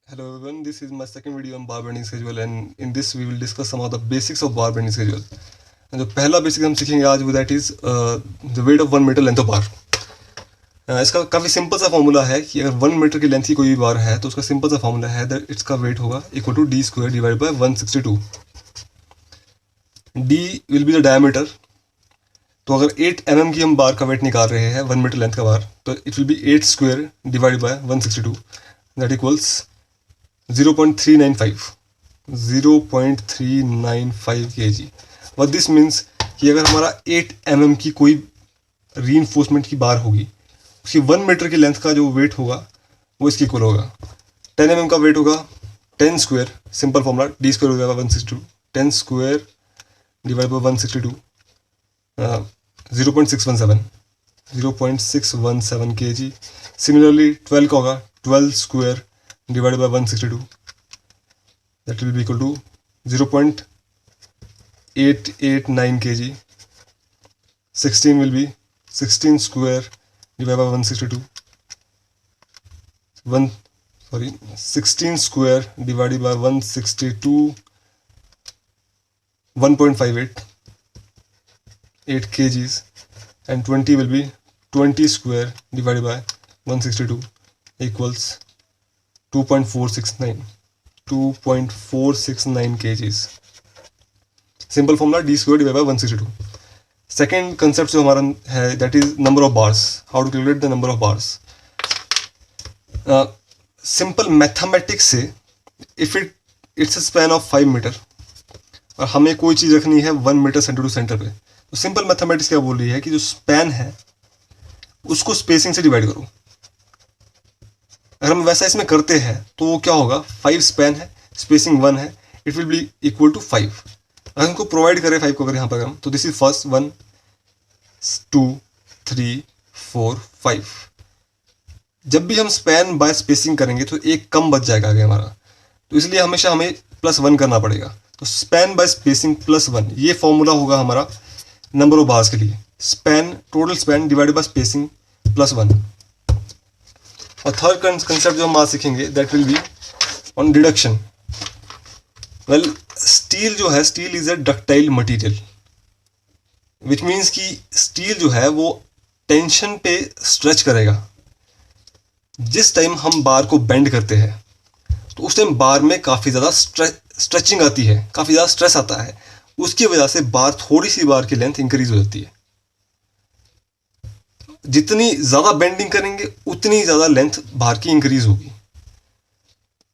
Hello everyone, this is my second video on bar bending schedule and in this we will discuss some of the basics of bar bending schedule. And जो पहला basic हम सीखेंगे आज वो that is the weight of 1 metre length of bar. इसका काफ़ी simple सा formula है कि अगर 1 मीटर की लेंथ की कोई भी बार है तो उसका सिंपल सा फॉर्मूला है दैट इसका वेट होगा equal to D square divide by 162। D will be the diameter. तो अगर 8 mm की हम बार का वेट निकाल रहे हैं 1 मीटर लेंथ का बार तो it will B 8 square divide by 162 that equals 0.395 kg। What this means कि अगर हमारा 8 mm की कोई रीइंफोर्समेंट की बार होगी उसकी 1 मीटर की लेंथ का जो वेट होगा वो इसकी इक्वल होगा। 10 mm का वेट होगा 10 square, simple formula d square हो जाएगा 162, 10 square divide by 162 0.617 kg। Similarly 12 का होगा 12 square divided by 162 that will be equal to 0.889 kg। 16 will be 16 square divided by 162 16 square divided by 162 1.58 8 kgs and 20 will be 20 square divided by 162 equals 2.469 kgs। Simple formula d square divide by 162। Second concept जो हमारा है that is number of bars, how to calculate the number of bars. Simple mathematics से if it's a span of 5 metre और हमें कोई चीज़ रखनी है 1 metre centre to centre पे, तो सिंपल मैथमेटिक्स क्या बोल रही है कि जो स्पैन है उसको स्पेसिंग से डिवाइड करो। अगर हम वैसा इसमें करते हैं तो वो क्या होगा, 5 स्पैन है, स्पेसिंग 1 है, it will be equal to 5। अगर हमको प्रोवाइड करें 5 को अगर यहाँ पर हम तो दिस इज फर्स्ट 1 2 3 4 5। जब भी हम स्पैन बाय स्पेसिंग करेंगे तो एक कम बच जाएगा आगे हमारा, तो इसलिए हमेशा हमें +1 करना पड़ेगा। तो स्पैन बाय स्पेसिंग +1 ये फॉर्मूला होगा हमारा नंबर ऑफ बार्स के लिए। Span total span divided by spacing +1। और थर्ड कंसेप्ट जो हम आज सीखेंगे that will be on deduction. Well steel जो है, steel is a ductile material which means कि स्टील जो है वो टेंशन पे स्ट्रेच करेगा। जिस टाइम हम बार को बेंड करते हैं तो उस टाइम बार में काफ़ी ज़्यादा स्ट्रेचिंग आती है, काफ़ी ज़्यादा स्ट्रेस आता है, उसकी वजह से बार थोड़ी सी बार की लेंथ इंक्रीज हो जाती है। जितनी ज़्यादा बेंडिंग करेंगे उतनी ज़्यादा लेंथ बार की इंक्रीज होगी।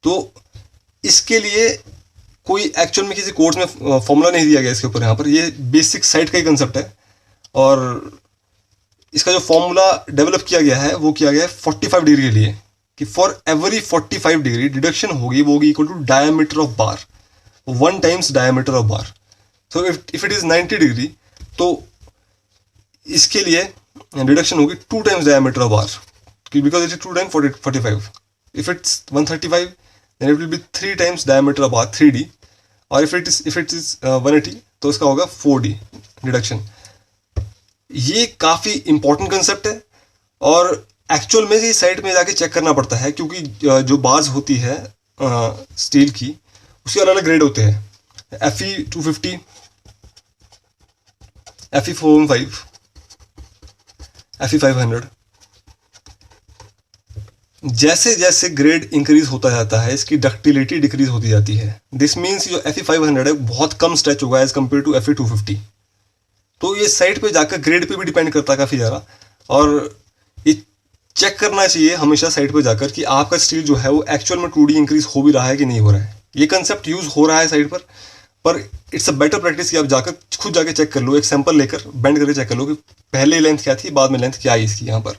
तो इसके लिए कोई एक्चुअल में किसी कोर्स में फॉर्मूला नहीं दिया गया इसके ऊपर, यहाँ पर ये बेसिक साइड का ही कंसेप्ट है। और इसका जो फॉर्मूला डेवलप किया गया है वो किया गया है 45 डिग्री के लिए कि फॉर एवरी 45 डिग्री डिडक्शन होगी वो होगी equal to diameter of bar, 1 times diameter of bar. So if it is 90 degree तो इसके लिए डिडक्शन होगी 2 times diameter of bar because it is 2 times 45। If it's 135 then it will be 3 times diameter of bar 3D। और if it is 180 तो इसका होगा 4D deduction. ये काफ़ी इंपॉर्टेंट कंसेप्ट है और एक्चुअल में ये साइड में जाके चेक करना पड़ता है क्योंकि जो बार्स होती है स्टील की उसके अलग अलग ग्रेड होते हैं। FE 250, FE 415, FE 500। जैसे जैसे ग्रेड इंक्रीज होता जाता है इसकी डक्टिलिटी डिक्रीज होती जाती है। दिस मीन्स जो FE 500 है बहुत कम स्ट्रेच होगा एज कम्पेयर टू FE 250। तो ये साइड पे जाकर ग्रेड पे भी डिपेंड करता है काफ़ी ज़्यादा, और ये चेक करना चाहिए हमेशा साइड पे जाकर कि आपका स्टील जो है वो एक्चुअल में 2D इंक्रीज हो भी रहा है कि नहीं हो रहा है। ये कंसेप्ट यूज़ हो रहा है साइड पर इट्स अ बेटर प्रैक्टिस कि आप जाकर खुद जाके चेक कर लो, एक सैंपल लेकर बेंड करके चेक कर लो कि पहले लेंथ क्या थी बाद में लेंथ क्या आई इसकी यहाँ पर।